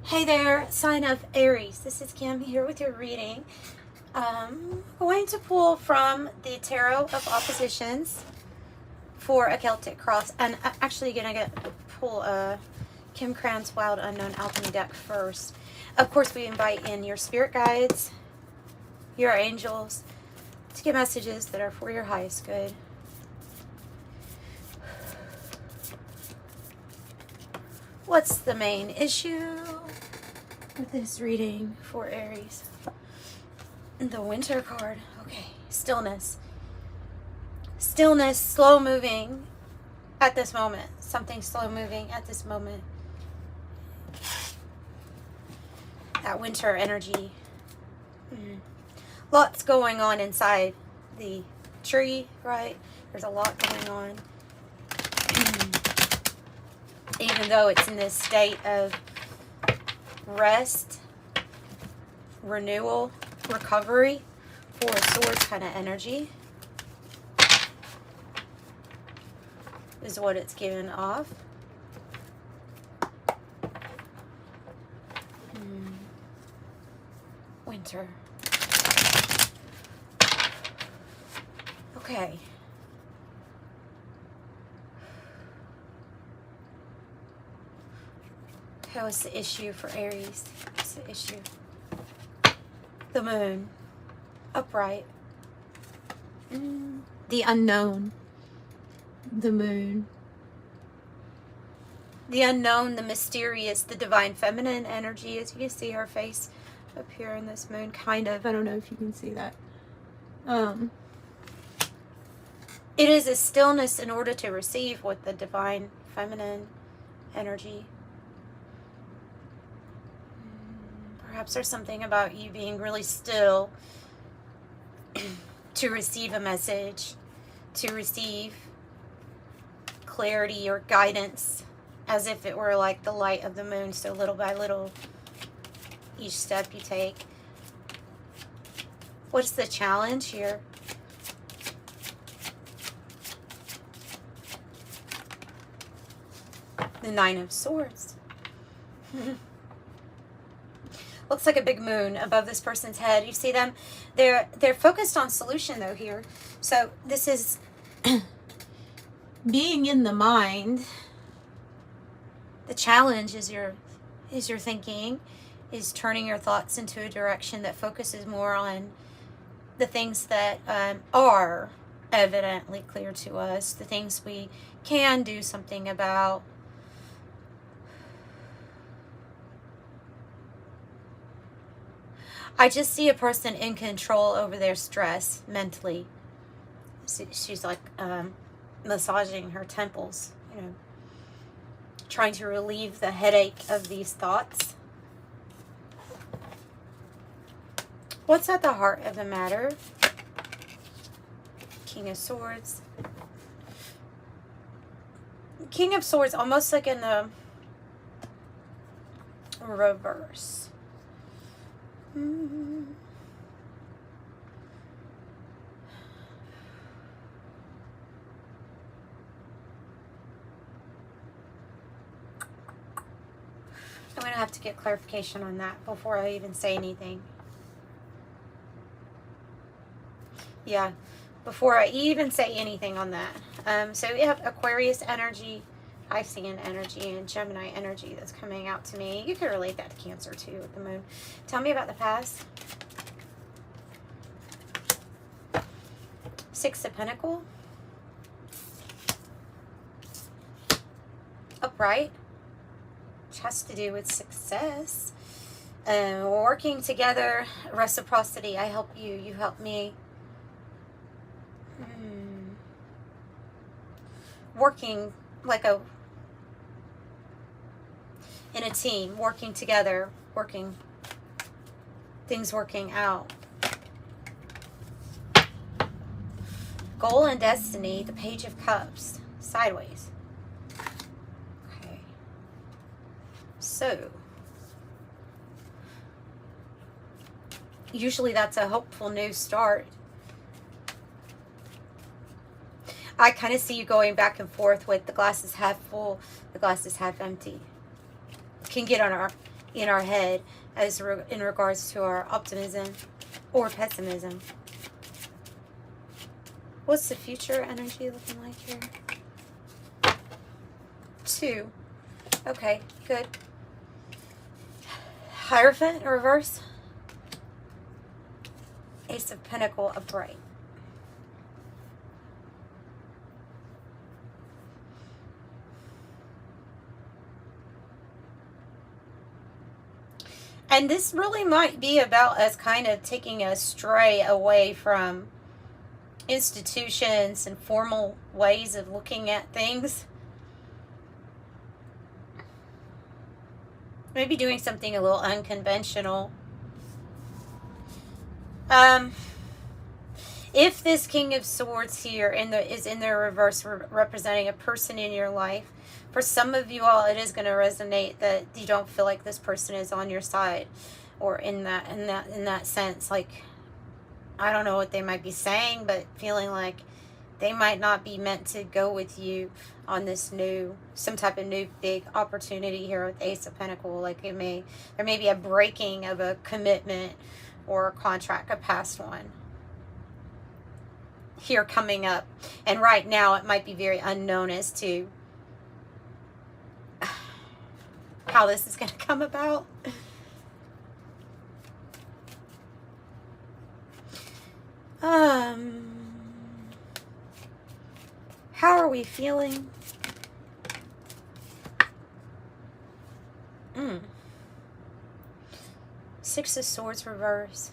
Hey there, sign of Aries. This is Kim here with your reading. Going to pull from the Tarot of Oppositions for a Celtic Cross. And I'm actually going to pull a Kim Krans Wild Unknown Alchemy deck first. Of course, we invite in your spirit guides, your angels, to get messages that are for your highest good. What's the main issue with this reading for Aries? The Winter card. Okay, stillness. Stillness, slow moving at this moment. Something slow moving at this moment. That winter energy. Lots going on inside the tree, right? There's a lot going on. Even though it's in this state of rest, renewal, recovery, Four of Swords kind of energy is what it's giving off. Winter. Okay. What's the issue for Aries? What's the issue? The moon. Upright. The unknown. The moon. The unknown, the mysterious, the divine feminine energy. As you can see her face up here in this moon, kind of. I don't know if you can see that. It is a stillness in order to receive what the divine feminine energy. Perhaps there's something about you being really still to receive a message, to receive clarity or guidance, as if it were like the light of the moon. So little by little, each step you take. What's the challenge here? The Nine of Swords. Looks like a big moon above this person's head. You see them? They're focused on solution though here. So this is being in the mind. The challenge is your thinking, is turning your thoughts into a direction that focuses more on the things that are evidently clear to us, the things we can do something about. I just see a person in control over their stress mentally. She's like massaging her temples, you know, trying to relieve the headache of these thoughts. What's at the heart of the matter? King of Swords. King of Swords, almost like in the reverse. I'm going to have to get clarification on that before I even say anything. Yeah, before I even say anything on that. So we have Aquarius energy, Piscean energy, and Gemini energy that's coming out to me. You could relate that to Cancer too with the moon. Tell me about the past. Six of Pentacles. Upright. Which has to do with success. Working together. Reciprocity. I help you. You help me. Working like in a team, working together, things working out. Goal and destiny, the Page of Cups, sideways. Okay. So, usually that's a hopeful new start. I kind of see you going back and forth with the glass is half full, the glass is half empty. Can get on our, in our head as in regards to our optimism or pessimism. What's the future energy looking like here? 2. Okay, good. Hierophant, reverse. Ace of Pentacle, upright. And this really might be about us kind of taking a stray away from institutions and formal ways of looking at things. Maybe doing something a little unconventional. If this King of Swords here is in the reverse, representing a person in your life, for some of you all, it is going to resonate that you don't feel like this person is on your side, or in that sense. Like, I don't know what they might be saying, but feeling like they might not be meant to go with you on this some type of new big opportunity here with Ace of Pentacle. Like, there may be a breaking of a commitment or a contract, a past one here coming up. And right now it might be very unknown as to how this is going to come about. How are we feeling? Six of Swords reverse.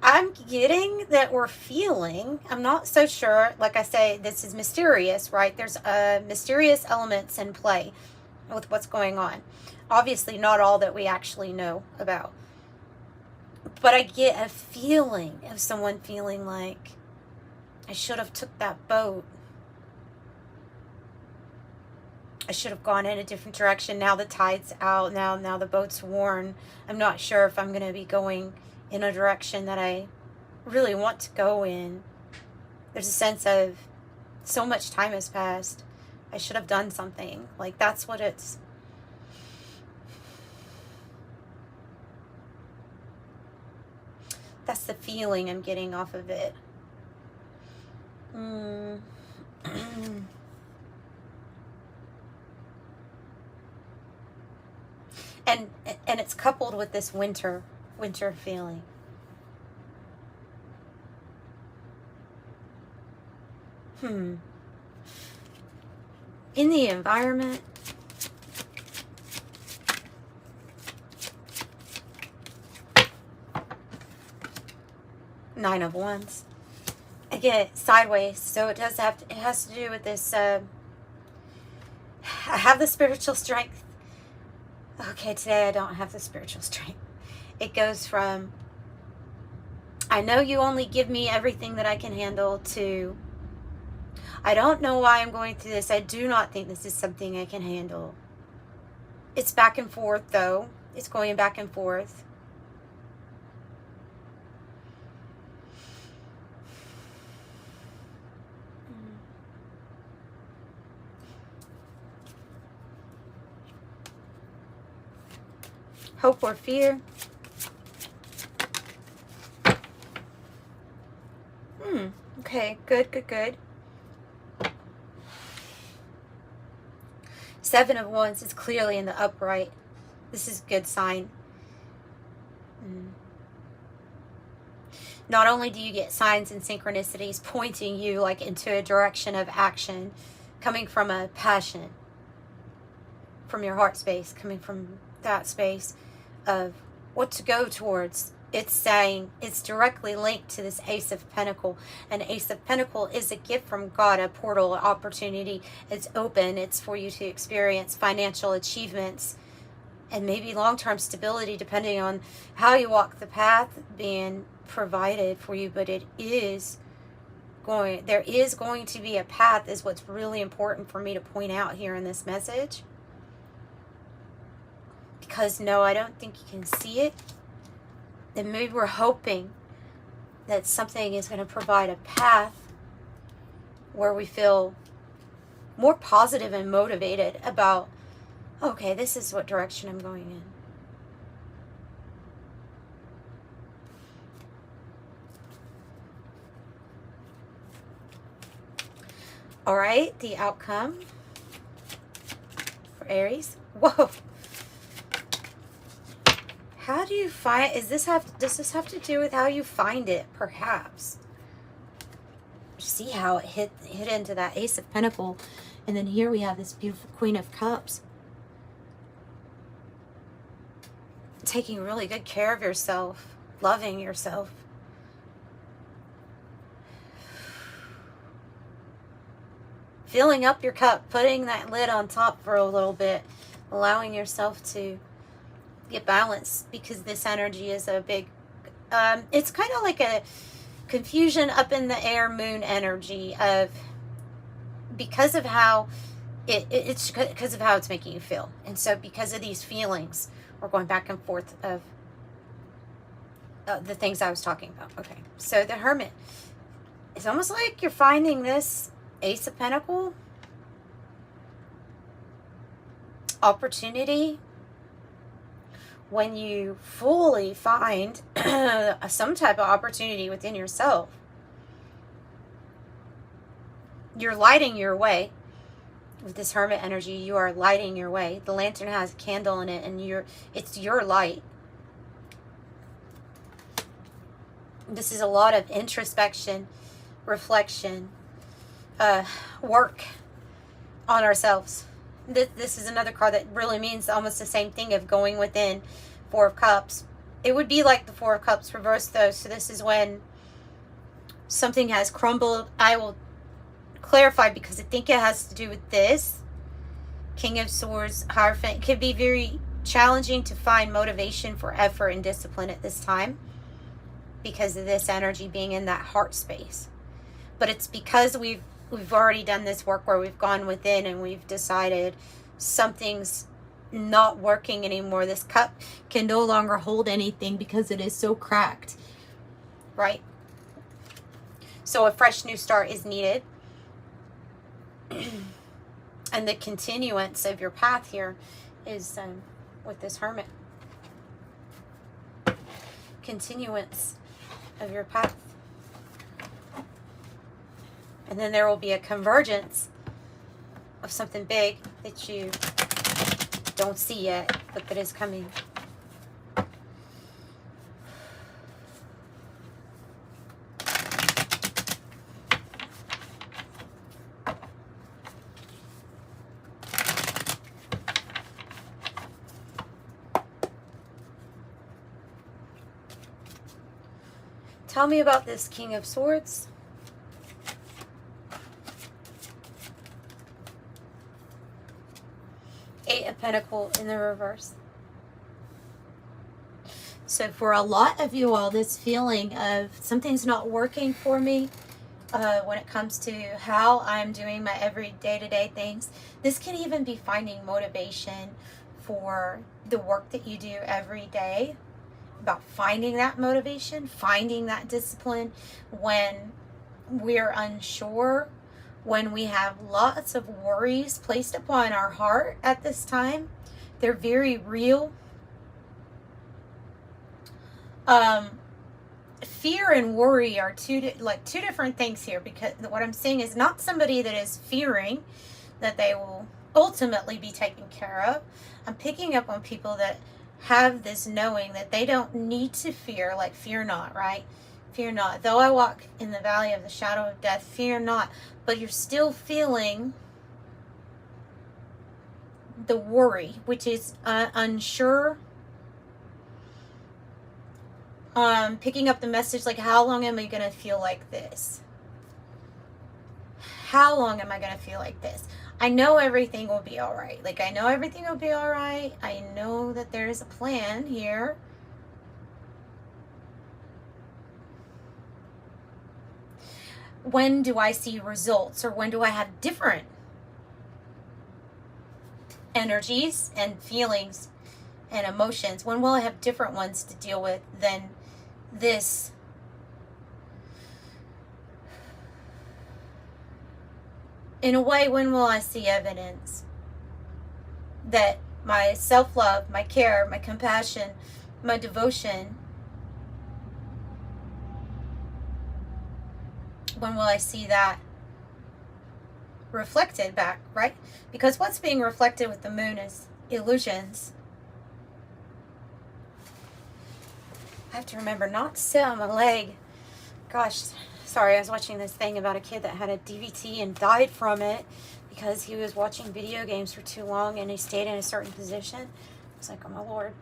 I'm getting that we're feeling, I'm not so sure, like I say, this is mysterious, right? There's mysterious elements in play with what's going on. Obviously not all that we actually know about. But I get a feeling of someone feeling like, I should have took that boat. I should have gone in a different direction. Now the tide's out. Now the boat's worn. I'm not sure if I'm going to be going in a direction that I really want to go in. There's a sense of so much time has passed. I should have done something. Like, that's what it's... That's the feeling I'm getting off of it. And it's coupled with this winter feeling. In the environment, Nine of Wands. I get sideways, so it has to do with this. I have the spiritual strength. Okay, today I don't have the spiritual strength. It goes from, I know you only give me everything that I can handle, to, I don't know why I'm going through this. I do not think this is something I can handle. It's back and forth, though. It's going back and forth. Hope or fear. Okay, good. Seven of Wands is clearly in the upright. This is a good sign. Not only do you get signs and synchronicities pointing you like into a direction of action, coming from a passion, from your heart space, coming from that space of what to go towards. It's saying it's directly linked to this Ace of Pentacle. An Ace of Pentacle is a gift from God, a portal, an opportunity. It's open. It's for you to experience financial achievements and maybe long-term stability, depending on how you walk the path, being provided for you. But there is going to be a path, is what's really important for me to point out here in this message. Because no, I don't think you can see it. And maybe we're hoping that something is going to provide a path where we feel more positive and motivated about, okay, this is what direction I'm going in. All right, the outcome for Aries. Whoa. How do you find, does this have to do with how you find it, perhaps? See how it hit into that Ace of Pentacles, and then here we have this beautiful Queen of Cups. Taking really good care of yourself, loving yourself. Filling up your cup, putting that lid on top for a little bit, allowing yourself to get balanced, because this energy is a big, it's kind of like a confusion up in the air moon energy of, because of how it's because of how it's making you feel. And so because of these feelings, we're going back and forth of the things I was talking about. Okay, so the Hermit, it's almost like you're finding this Ace of Pentacles opportunity. When you fully find some type of opportunity within yourself, you're lighting your way. With this Hermit energy, you are lighting your way. The lantern has a candle in it, and it's your light. This is a lot of introspection, reflection, work on ourselves. This is another card that really means almost the same thing of going within. Four of Cups. It would be like the Four of Cups reversed though. So this is when something has crumbled. I will clarify because I think it has to do with this. King of Swords, Hierophant. It could be very challenging to find motivation for effort and discipline at this time because of this energy being in that heart space. But it's because we've already done this work where we've gone within and we've decided something's not working anymore. This cup can no longer hold anything because it is so cracked, right? So a fresh new start is needed. And the continuance of your path here is with this Hermit. Continuance of your path. And then there will be a convergence of something big that you don't see yet, but that is coming. Tell me about this King of Swords. Eight of Pentacles in the reverse. So for a lot of you all, this feeling of something's not working for me when it comes to how I'm doing my every day-to-day things. This can even be finding motivation for the work that you do every day. About finding that motivation, finding that discipline when we're unsure, when we have lots of worries placed upon our heart at this time. They're very real. Fear and worry are two different things here, because what I'm seeing is not somebody that is fearing that they will ultimately be taken care of. I'm picking up on people that have this knowing that they don't need to fear, like fear not, right? Fear not. Though I walk in the valley of the shadow of death, fear not. But you're still feeling the worry, which is unsure. Picking up the message like, how long am I going to feel like this? How long am I going to feel like this? I know everything will be all right. Like, I know everything will be all right. I know that there is a plan here. When do I see results, or when do I have different energies and feelings and emotions? When will I have different ones to deal with than this in a way, when will I see evidence that my self-love, my care, my compassion, my devotion, when will I see that reflected back, right? Because what's being reflected with the moon is illusions. I have to remember not to sit on my leg. Gosh, sorry, I was watching this thing about a kid that had a DVT and died from it because he was watching video games for too long and he stayed in a certain position. I was like, oh my Lord,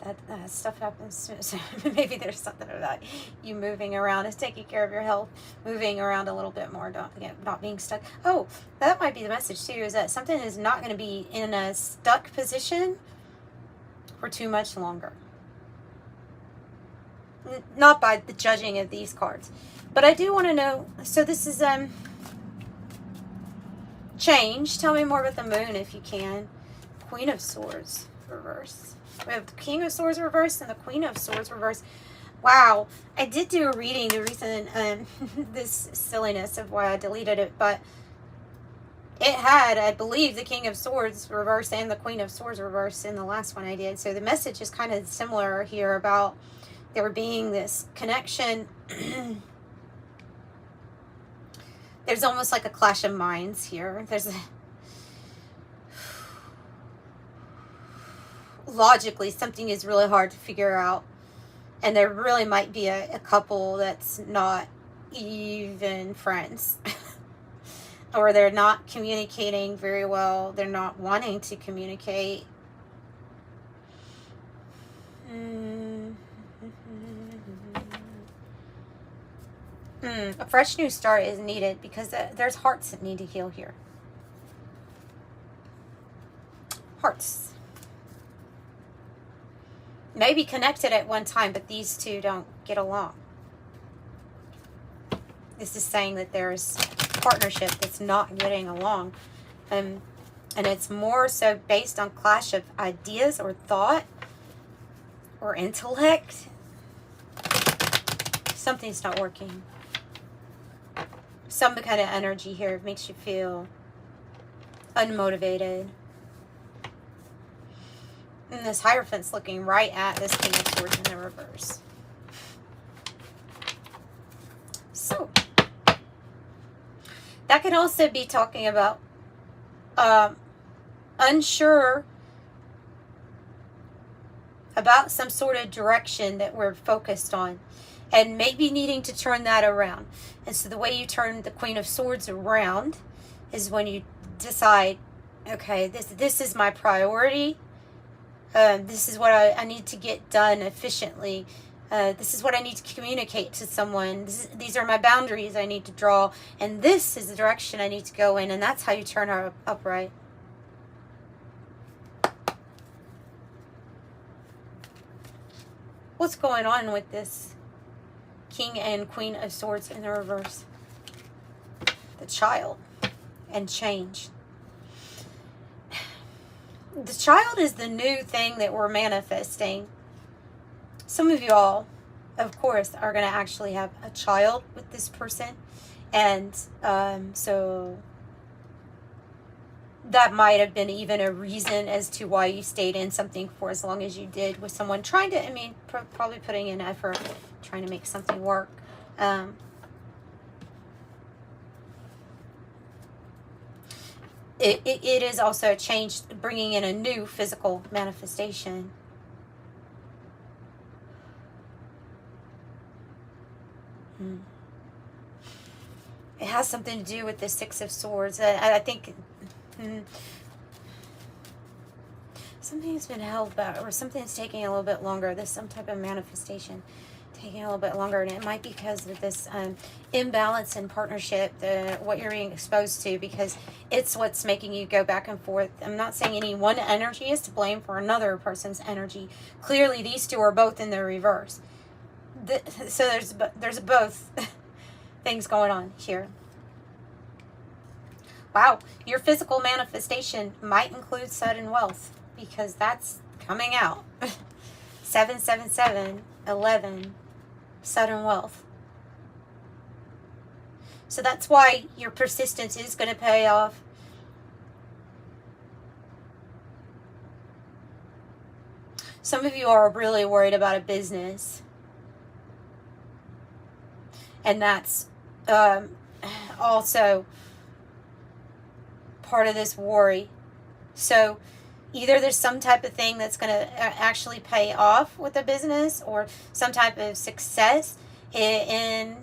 that stuff happens. So maybe there's something about you moving around is taking care of your health, moving around a little bit more, not being stuck. Oh, that might be the message too, is that something is not going to be in a stuck position for too much longer. Not by the judging of these cards. But I do want to know, so this is change. Tell me more about the moon if you can. Queen of Swords reverse. We have the King of Swords reverse and the Queen of Swords reverse. Wow. I did do a reading. The reason this silliness of why I deleted it, but it had, I believe, the King of Swords reverse and the Queen of Swords reverse in the last one I did. So the message is kind of similar here about there being this connection. There's almost like a clash of minds here. There's a, logically, something is really hard to figure out. And there really might be a couple that's not even friends. Or they're not communicating very well. They're not wanting to communicate. A fresh new start is needed because there's hearts that need to heal here. Hearts. Maybe connected at one time, but these two don't get along. This is saying that there's partnership that's not getting along. And it's more so based on clash of ideas or thought or intellect. Something's not working. Some kind of energy here makes you feel unmotivated. And this Hierophant's looking right at this King of Swords in the reverse. So, that could also be talking about unsure about some sort of direction that we're focused on. And maybe needing to turn that around. And so the way you turn the Queen of Swords around is when you decide, okay, this is my priority. This is what I need to get done efficiently. This is what I need to communicate to someone. These are my boundaries I need to draw. And this is the direction I need to go in. And that's how you turn her upright. What's going on with this King and Queen of Swords in the reverse? The Child and change. The Child is the new thing that we're manifesting. Some of y'all, of course, are going to actually have a child with this person. And so that might have been even a reason as to why you stayed in something for as long as you did with someone trying to, probably putting in effort, trying to make something work. It is also a change, bringing in a new physical manifestation. It has something to do with the Six of Swords. I think something's been held back, or something's taking a little bit longer. There's some type of manifestation taking a little bit longer, and it might be because of this imbalance in partnership, what you're being exposed to, because it's what's making you go back and forth. I'm not saying any one energy is to blame for another person's energy. Clearly, these two are both in the reverse. So there's both things going on here. Wow, your physical manifestation might include sudden wealth, because that's coming out. 777, 11. sudden wealth. So that's why your persistence is going to pay off. Some of you are really worried about a business. And that's also part of this worry. So either there's some type of thing that's going to actually pay off with the business, or some type of success in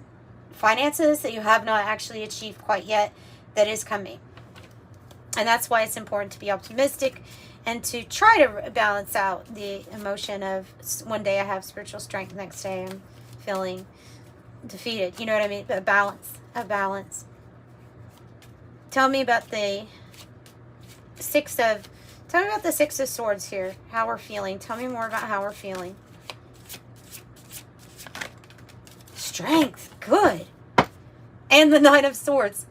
finances that you have not actually achieved quite yet that is coming. And that's why it's important to be optimistic and to try to balance out the emotion of one day I have spiritual strength, next day I'm feeling defeated. You know what I mean? A balance. Tell me about the Six of Swords here. How we're feeling. Tell me more about how we're feeling. Strength. Good. And the Nine of Swords.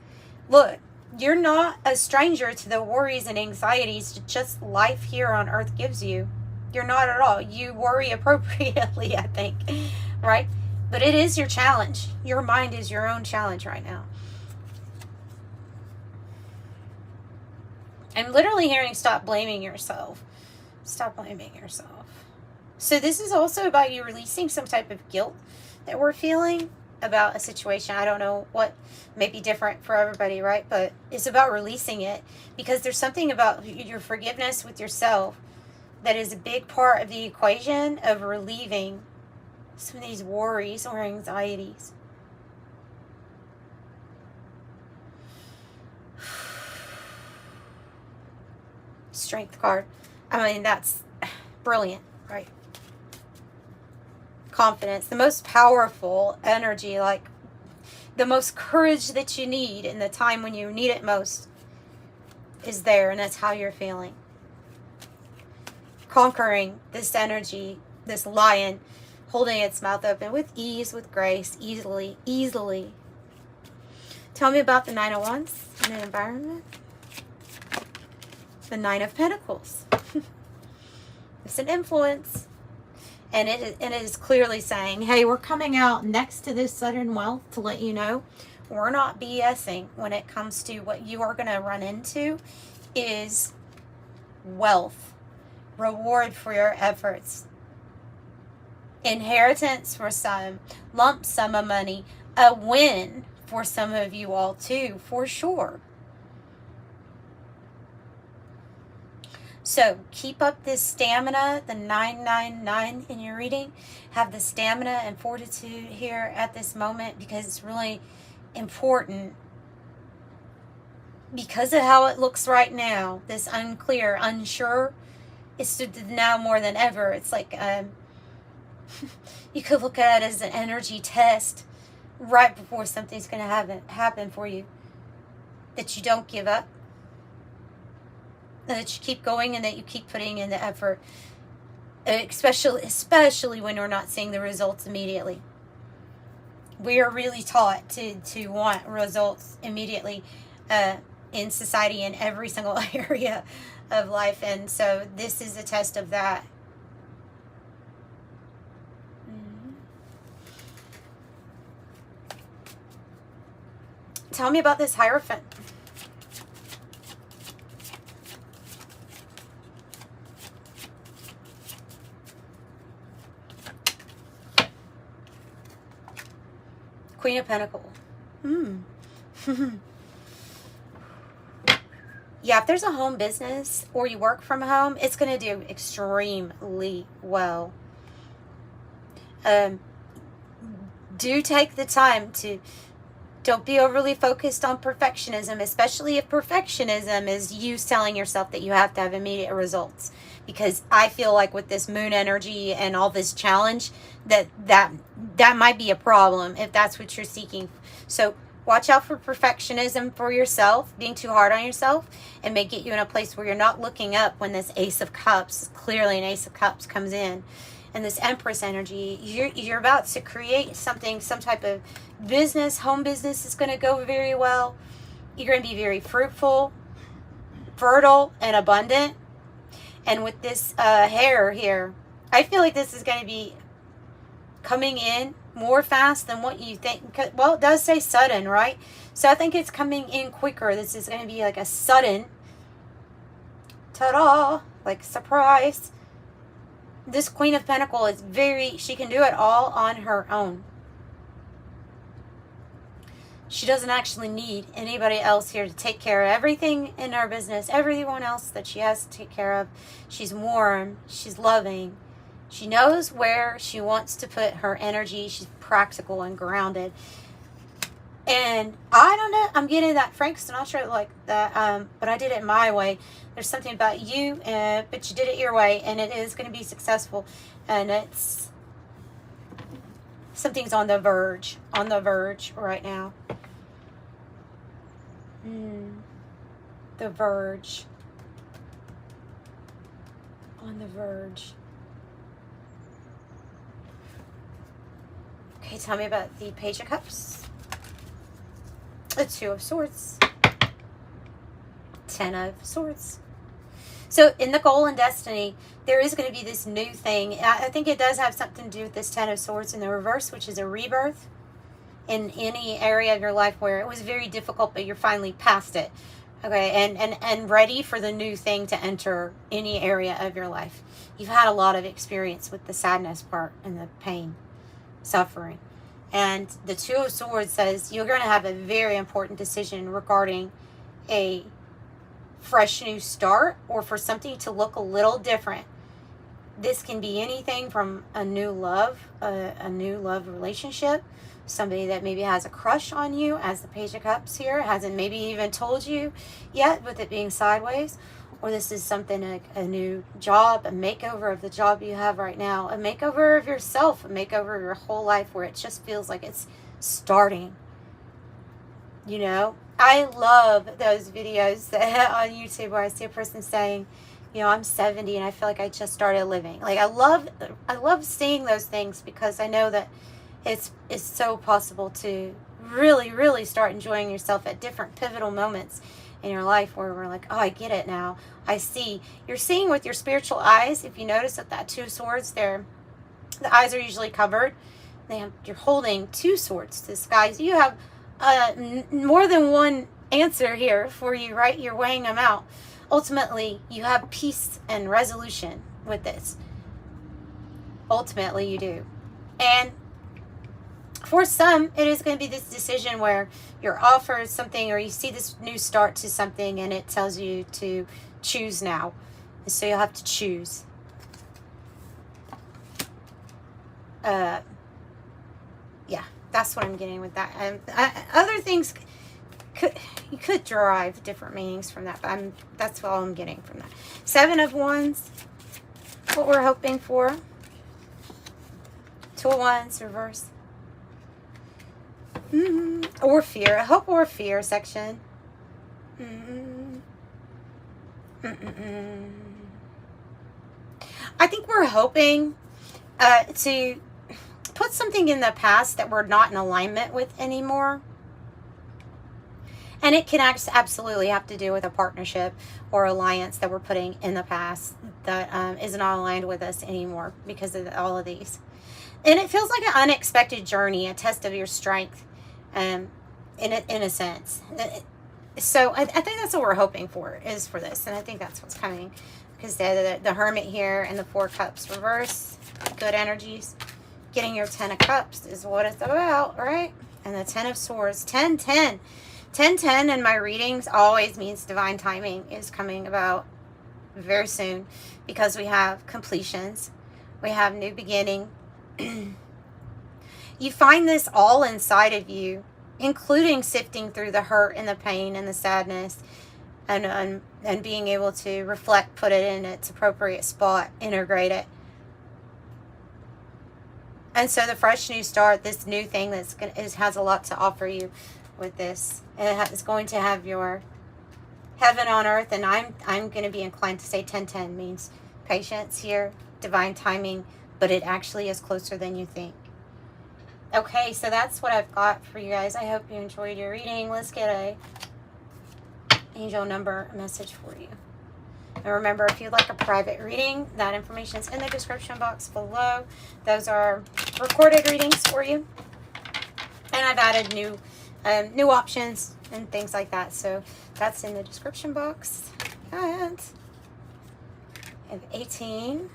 Look, you're not a stranger to the worries and anxieties that just life here on earth gives you. You're not at all. You worry appropriately, I think. Right? But it is your challenge. Your mind is your own challenge right now. I'm literally hearing stop blaming yourself. Stop blaming yourself. So this is also about you releasing some type of guilt that we're feeling about a situation. I don't know what may be different for everybody, right? But it's about releasing it, because there's something about your forgiveness with yourself that is a big part of the equation of relieving some of these worries or anxieties. Strength card. I mean, that's brilliant, right? Confidence, the most powerful energy, like the most courage that you need in the time when you need it most is there, and that's how you're feeling. Conquering this energy, this lion, holding its mouth open with ease, with grace, easily. Tell me about the Nine of Wands in an environment. The Nine of Pentacles. It's an influence. And it is clearly saying, hey, we're coming out next to this sudden wealth to let you know we're not BSing when it comes to what you are going to run into is wealth. Reward for your efforts. Inheritance for some. Lump sum of money. A win for some of you all too, for sure. So keep up this stamina, the 999 in your reading. Have the stamina and fortitude here at this moment, because it's really important. Because of how it looks right now, this unclear, unsure, it's now more than ever. It's like you could look at it as an energy test right before something's going to happen for you. That you don't give up. That you keep going and that you keep putting in the effort, especially when we're not seeing the results immediately. We are really taught to want results immediately in society, in every single area of life, and so this is a test of that. Tell me about this Hierophant. Queen of Pentacles. Yeah, if there's a home business or you work from home, it's going to do extremely well. Do take the time to, don't be overly focused on perfectionism, especially if perfectionism is you telling yourself that you have to have immediate results. Because I feel like with this moon energy and all this challenge, that might be a problem if that's what you're seeking. So watch out for perfectionism for yourself, being too hard on yourself, and may get you in a place where you're not looking up when this Ace of Cups, clearly an Ace of Cups comes in. And this Empress energy, you're about to create something, some type of business, home business is going to go very well. You're going to be very fruitful, fertile, and abundant. And with this hair here, I feel like this is going to be coming in more fast than what you think. Well, it does say sudden, right? So I think it's coming in quicker. This is going to be like a sudden, ta-da, like surprise. This Queen of Pentacles is she can do it all on her own. She doesn't actually need anybody else here to take care of everything in her business, everyone else that she has to take care of. She's warm, she's loving. She knows where she wants to put her energy. She's practical and grounded. And I don't know, I'm getting that Frank Sinatra like that, but I did it my way. There's something about you, but you did it your way, and it is going to be successful. And it's something's on the verge right now. The verge. On the verge. Okay, tell me about the Page of Cups. The Two of Swords. 10 of Swords. So in the goal and destiny, there is going to be this new thing. I think it does have something to do with this 10 of Swords in the reverse, which is a rebirth in any area of your life where it was very difficult, but you're finally past it. Okay, and ready for the new thing to enter any area of your life. You've had a lot of experience with the sadness part and the pain, suffering. And the Two of Swords says you're going to have a very important decision regarding a fresh new start or for something to look a little different. This can be anything from a new love relationship, somebody that maybe has a crush on you, as the Page of Cups here, hasn't maybe even told you yet with it being sideways, or this is something like a new job, a makeover of the job you have right now, a makeover of yourself, a makeover of your whole life where it just feels like it's starting. You know, I love those videos that on YouTube where I see a person saying, you know, I'm 70 and I feel like I just started living. Like I love seeing those things because I know that it's so possible to really, really start enjoying yourself at different pivotal moments in your life where we're like, oh, I get it now. I see. You're seeing with your spiritual eyes. If you notice that Two of Swords, the eyes are usually covered. You're holding two swords to the sky. So you have more than one answer here for you, right? You're weighing them out. Ultimately, you have peace and resolution with this. Ultimately, you do. And for some, it is going to be this decision where you're offered something or you see this new start to something and it tells you to choose now. And so you'll have to choose. Yeah, that's what I'm getting with that. Other things, you could derive different meanings from that, but that's all I'm getting from that. 7 of Wands, what we're hoping for. 2 of Wands, reverse. Or fear. Hope or fear section. I think we're hoping to put something in the past that we're not in alignment with anymore. And it can absolutely have to do with a partnership or alliance that we're putting in the past that is not aligned with us anymore because of all of these. And it feels like an unexpected journey, a test of your strength. In a sense. So I think that's what we're hoping for, is for this. And I think that's what's coming. Because the Hermit here and the 4 Cups reverse, good energies. Getting your 10 of Cups is what it's about, right? And the 10 of Swords, 10-10. 10-10 in my readings always means divine timing is coming about very soon. Because we have completions. We have new beginning. You find this all inside of you, including sifting through the hurt and the pain and the sadness and being able to reflect, put it in its appropriate spot, integrate it. And so the fresh new start, this new thing has a lot to offer you with this. And it's going to have your heaven on earth. And I'm going to be inclined to say 10-10 means patience here, divine timing, but it actually is closer than you think. Okay, so that's what I've got for you guys. I hope you enjoyed your reading. Let's get a angel number message for you. And remember, if you'd like a private reading, that information is in the description box below. Those are recorded readings for you. And I've added new options and things like that. So that's in the description box. And I have 18.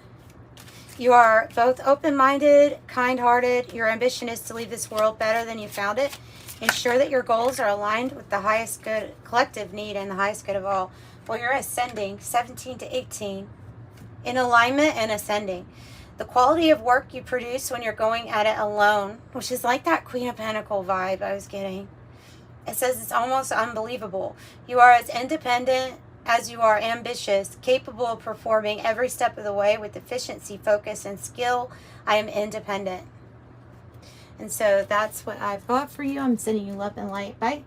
You are both open-minded, kind-hearted. Your ambition is to leave this world better than you found it. Ensure that your goals are aligned with the highest good, collective need, and the highest good of all. Well, you're ascending, 17 to 18, in alignment and ascending. The quality of work you produce when you're going at it alone, which is like that Queen of Pentacles vibe I was getting. It says it's almost unbelievable. You are as independent as you are ambitious, capable of performing every step of the way with efficiency, focus, and skill. I am independent. And so that's what I've got for you. I'm sending you love and light. Bye.